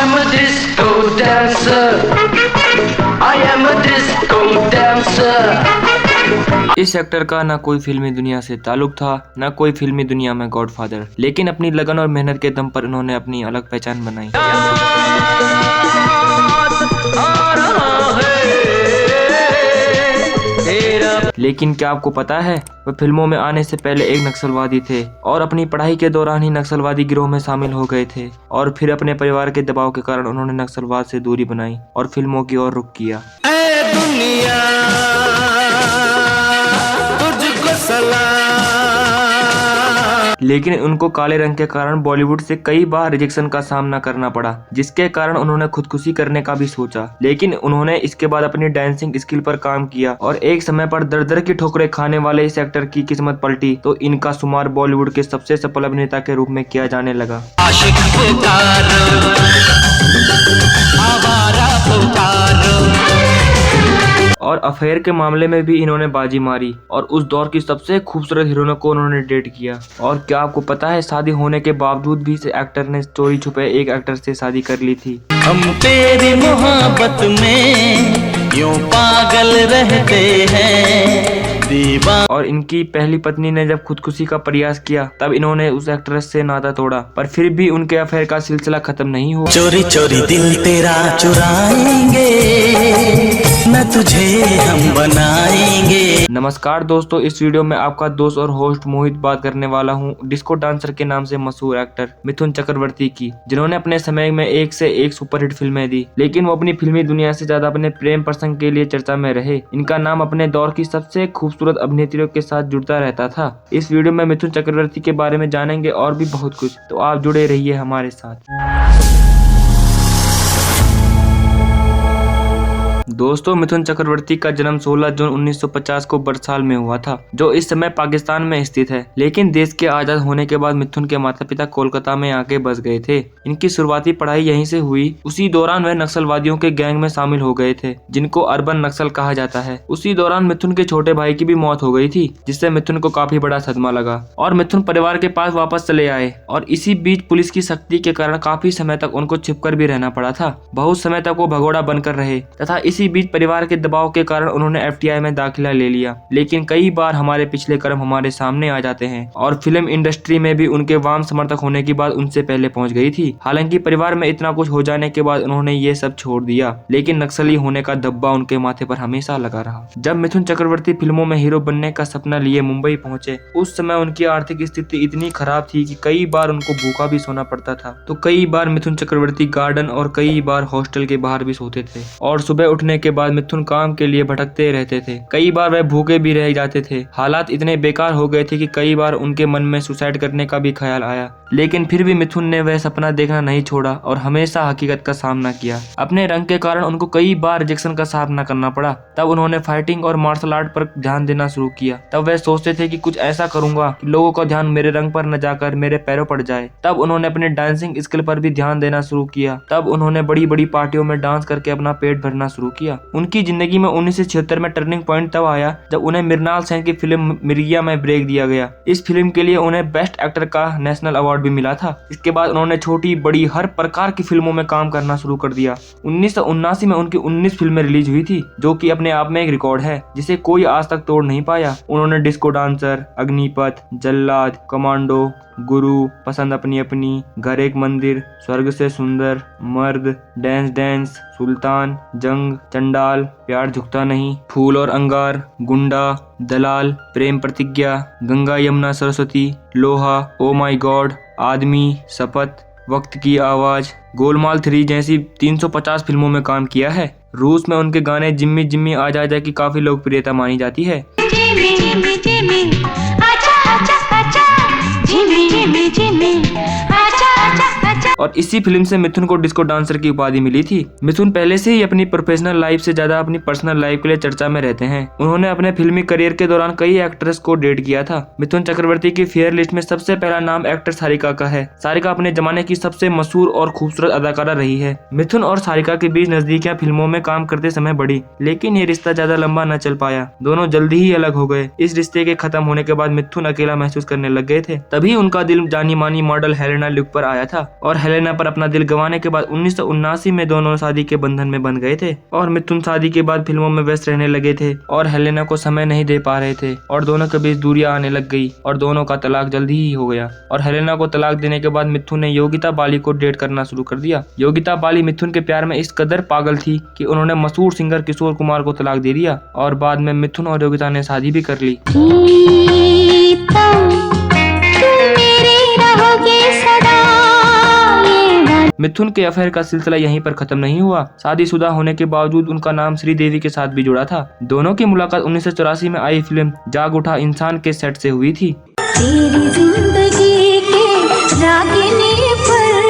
am a disco dancer. I am a disco dancer. इस actor का ना कोई फिल्मी दुनिया से ताल्लुक था, ना कोई फिल्मी दुनिया में गॉडफादर, लेकिन अपनी लगन और मेहनत के दम पर उन्होंने अपनी अलग पहचान बनाई। लेकिन क्या आपको पता है, वह फिल्मों में आने से पहले एक नक्सलवादी थे और अपनी पढ़ाई के दौरान ही नक्सलवादी गिरोह में शामिल हो गए थे और फिर अपने परिवार के दबाव के कारण उन्होंने नक्सलवाद से दूरी बनाई और फिल्मों की ओर रुख किया। लेकिन उनको काले रंग के कारण बॉलीवुड से कई बार रिजेक्शन का सामना करना पड़ा, जिसके कारण उन्होंने खुदकुशी करने का भी सोचा। लेकिन उन्होंने इसके बाद अपनी डांसिंग स्किल पर काम किया और एक समय पर दर दर की ठोकरें खाने वाले इस एक्टर की किस्मत पलटी तो इनका शुमार बॉलीवुड के सबसे सफल अभिनेता के रूप में किया जाने लगा। और अफेयर के मामले में भी इन्होंने बाजी मारी और उस दौर की सबसे खूबसूरत हीरोइनों को उन्होंने डेट किया। और क्या आपको पता है, शादी होने के बावजूद भी इस एक्टर ने चोरी छुपे एक एक्टर से शादी कर ली थी। हम तेरी मोहब्बत में यूं पागल रहते हैं दीवाना। और इनकी पहली पत्नी ने जब खुदकुशी का प्रयास किया तब इन्होंने उस एक्ट्रेस से नाता तोड़ा, पर फिर भी उनके अफेयर का सिलसिला खत्म नहीं हुआ। चोरी चोरी दिल तेरा चुराएंगे, न तुझे हम बनाएंगे। नमस्कार दोस्तों, इस वीडियो में आपका दोस्त और होस्ट मोहित बात करने वाला हूं डिस्को डांसर के नाम से मशहूर एक्टर मिथुन चक्रवर्ती की, जिन्होंने अपने समय में एक से एक सुपरहिट फिल्में दी, लेकिन वो अपनी फिल्मी दुनिया से ज्यादा अपने प्रेम प्रसंग के लिए चर्चा में रहे। इनका नाम अपने दौर की सबसे खूबसूरत अभिनेत्रियों के साथ जुड़ता रहता था। इस वीडियो में मिथुन चक्रवर्ती के बारे में जानेंगे और भी बहुत कुछ, तो आप जुड़े रहिए हमारे साथ। दोस्तों, मिथुन चक्रवर्ती का जन्म 16 जून 1950 को बरसाल में हुआ था, जो इस समय पाकिस्तान में स्थित है। लेकिन देश के आजाद होने के बाद मिथुन के माता पिता कोलकाता में आके बस गए थे। इनकी शुरुआती पढ़ाई यहीं से हुई। उसी दौरान वह नक्सलवादियों के गैंग में शामिल हो गए थे, जिनको अर्बन नक्सल कहा जाता है। उसी दौरान मिथुन के छोटे भाई की भी मौत हो गई थी, जिससे मिथुन को काफी बड़ा सदमा लगा और मिथुन परिवार के पास वापस चले आए। और इसी बीच पुलिस की सख्ती के कारण काफी समय तक उनको छिपकर भी रहना पड़ा था। बहुत समय तक वो भगोड़ा बनकर रहे तथा इसी बीच परिवार के दबाव के कारण उन्होंने एफटीआई में दाखिला ले लिया। लेकिन कई बार हमारे पिछले कर्म हमारे सामने आ जाते हैं और फिल्म इंडस्ट्री में भी उनके वाम समर्थक होने की बात उनसे पहले पहुंच गई थी। हालांकि परिवार में इतना कुछ हो जाने के बाद उन्होंने ये सब छोड़ दिया, लेकिन नक्सली होने का धब्बा उनके माथे पर हमेशा लगा रहा। जब मिथुन चक्रवर्ती फिल्मों में हीरो बनने का सपना लिए मुंबई पहुंचे, उस समय उनकी आर्थिक स्थिति इतनी खराब थी कि कई बार उनको भूखा भी सोना पड़ता था। तो कई बार मिथुन चक्रवर्ती गार्डन और कई बार हॉस्टल के बाहर भी सोते थे और सुबह उठने के बाद मिथुन काम के लिए भटकते रहते थे। कई बार वह भूखे भी रह जाते थे। हालात इतने बेकार हो गए थे कि कई बार उनके मन में सुसाइड करने का भी ख्याल आया, लेकिन फिर भी मिथुन ने वह सपना देखना नहीं छोड़ा और हमेशा हकीकत का सामना किया। अपने रंग के कारण उनको कई बार रिजेक्शन का सामना करना पड़ा। तब उन्होंने फाइटिंग और मार्शल आर्ट पर ध्यान देना शुरू किया। तब वह सोचते थे कि कुछ ऐसा करूंगा कि लोगों का ध्यान मेरे रंग पर न जाकर मेरे पैरों पर जाए। तब उन्होंने अपने डांसिंग स्किल पर भी ध्यान देना शुरू किया। तब उन्होंने बड़ी बड़ी पार्टियों में डांस करके अपना पेट भरना शुरू किया। उनकी जिंदगी में 1976 में टर्निंग पॉइंट तब आया जब उन्हें मृणाल सेन की फिल्म मिर्गिया में ब्रेक दिया गया। इस फिल्म के लिए उन्हें बेस्ट एक्टर का नेशनल अवार्ड भी मिला था। इसके बाद उन्होंने छोटी बड़ी हर प्रकार की फिल्मों में काम करना शुरू कर दिया। 1979 में उनकी 19 फिल्में रिलीज हुई थी, जो कि अपने आप में एक रिकॉर्ड है जिसे कोई आज तक तोड़ नहीं पाया। उन्होंने डिस्को डांसर, अग्निपथ, जल्लाद, कमांडो, गुरु, पसंद अपनी अपनी, घर एक मंदिर, स्वर्ग से सुंदर, मर्द, डांस डांस, सुल्तान, जंग, चंडाल, प्यार झुकता नहीं, फूल और अंगार, गुंडा, दलाल, प्रेम प्रतिज्ञा, गंगा यमुना सरस्वती, लोहा, ओ माई गॉड, आदमी, शपथ, वक्त की आवाज, गोलमाल 3 जैसी 350 फिल्मों में काम किया है। रूस में उनके गाने जिम्मी जिम्मी आजा आजा की काफी लोकप्रियता मानी जाती है। और इसी फिल्म से मिथुन को डिस्को डांसर की उपाधि मिली थी। मिथुन पहले से ही अपनी प्रोफेशनल लाइफ से ज्यादा अपनी पर्सनल लाइफ के लिए चर्चा में रहते हैं। उन्होंने अपने फिल्मी करियर के दौरान कई एक्ट्रेस को डेट किया था। मिथुन चक्रवर्ती की फेयर लिस्ट में सबसे पहला नाम एक्टर सारिका का है। सारिका अपने जमाने की सबसे मशहूर और खूबसूरत अदाकारा रही है। मिथुन और सारिका के बीच नजदीकियां फिल्मों में काम करते समय बढ़ी, लेकिन ये रिश्ता ज्यादा लंबा न चल पाया। दोनों जल्दी ही अलग हो गए। इस रिश्ते के खत्म होने के बाद मिथुन अकेला महसूस करने लग गए थे। तभी उनका दिल जानी मानी मॉडल हेलेना लुक पर आया था और हेलेना पर अपना दिल गंवाने के बाद 1979 में दोनों शादी के बंधन में बंध गए थे और मिथुन शादी के बाद फिल्मों में व्यस्त रहने लगे थे और हेलेना को समय नहीं दे पा रहे थे और दोनों के बीच दूरियां आने लग गई और दोनों का तलाक जल्दी ही हो गया। और हेलेना को तलाक देने के बाद मिथुन ने योगिता बाली को डेट करना शुरू कर दिया। योगिता बाली मिथुन के प्यार में इस कदर पागल थी कि उन्होंने मशहूर सिंगर किशोर कुमार को तलाक दे दिया और बाद में मिथुन और योगिता ने शादी भी कर ली। मिथुन के अफेयर का सिलसिला यहीं पर खत्म नहीं हुआ। शादीशुदा होने के बावजूद उनका नाम श्रीदेवी के साथ भी जुड़ा था। दोनों की मुलाकात 1984 में आई फिल्म जाग उठा इंसान के सेट से हुई थी। तेरी जिंदगी के रागिनी पर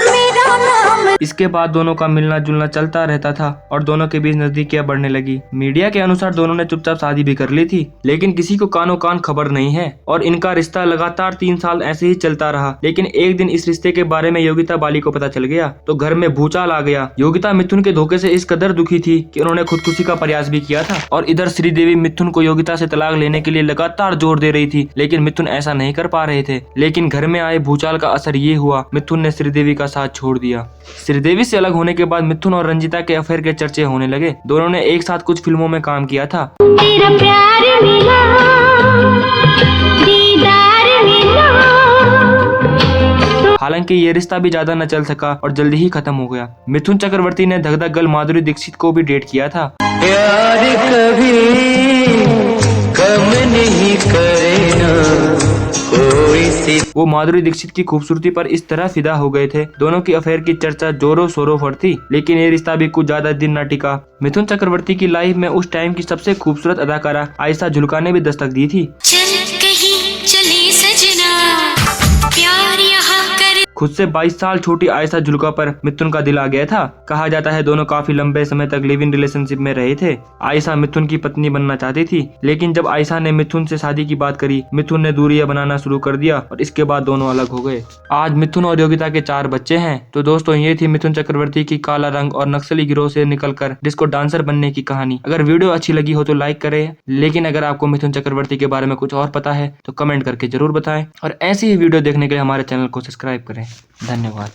मेरा नाम। इसके बाद दोनों का मिलना जुलना चलता रहता था और दोनों के बीच नजदीकियां बढ़ने लगी। मीडिया के अनुसार दोनों ने चुपचाप शादी भी कर ली थी, लेकिन किसी को कानो कान खबर नहीं है और इनका रिश्ता लगातार 3 साल ऐसे ही चलता रहा। लेकिन एक दिन इस रिश्ते के बारे में योगिता बाली को पता चल गया तो घर में भूचाल आ गया। योगिता मिथुन के धोखे से इस कदर दुखी थी कि उन्होंने खुदकुशी का प्रयास भी किया था और इधर श्रीदेवी मिथुन को योगिता से तलाक लेने के लिए लगातार जोर दे रही थी, लेकिन मिथुन ऐसा नहीं कर पा रहे थे। लेकिन घर में आए भूचाल का असर ये हुआ, मिथुन ने श्रीदेवी का साथ छोड़ दिया। श्रीदेवी से अलग होने के बाद मिथुन और रंजीता के अफेयर के चर्चे होने लगे। दोनों ने एक साथ कुछ फिल्मों में काम किया था। तेरा प्यार मिला, दीदार मिला। हालांकि ये रिश्ता भी ज्यादा न चल सका और जल्दी ही खत्म हो गया। मिथुन चक्रवर्ती ने धक धक गर्ल माधुरी दीक्षित को भी डेट किया था। प्यार कभी कम नहीं करेगा कोई सी। वो माधुरी दीक्षित की खूबसूरती पर इस तरह फिदा हो गए थे। दोनों की अफेयर की चर्चा जोरों शोरों पर थी, लेकिन ये रिश्ता भी कुछ ज्यादा दिन न टिका। मिथुन चक्रवर्ती की लाइफ में उस टाइम की सबसे खूबसूरत अदाकारा आयशा जुल्का ने भी दस्तक दी थी। चल कहीं चले सजना, प्यार यहाँ कर। खुद से 22 साल छोटी आयशा जुल्का पर मिथुन का दिल आ गया था। कहा जाता है दोनों काफी लंबे समय तक लिव इन रिलेशनशिप में रहे थे। आयशा मिथुन की पत्नी बनना चाहती थी, लेकिन जब आयशा ने मिथुन से शादी की बात करी, मिथुन ने दूरियां बनाना शुरू कर दिया और इसके बाद दोनों अलग हो गए। आज मिथुन और योगिता के 4 बच्चे हैं। तो दोस्तों, ये थी मिथुन चक्रवर्ती की काला रंग और नक्सली गिरोह से निकलकर डिस्को डांसर बनने की कहानी। अगर वीडियो अच्छी लगी हो तो लाइक करें, लेकिन अगर आपको मिथुन चक्रवर्ती के बारे में कुछ और पता है तो कमेंट करके जरूर बताएं और ऐसी ही वीडियो देखने के लिए हमारे चैनल को सब्सक्राइब करें। धन्यवाद।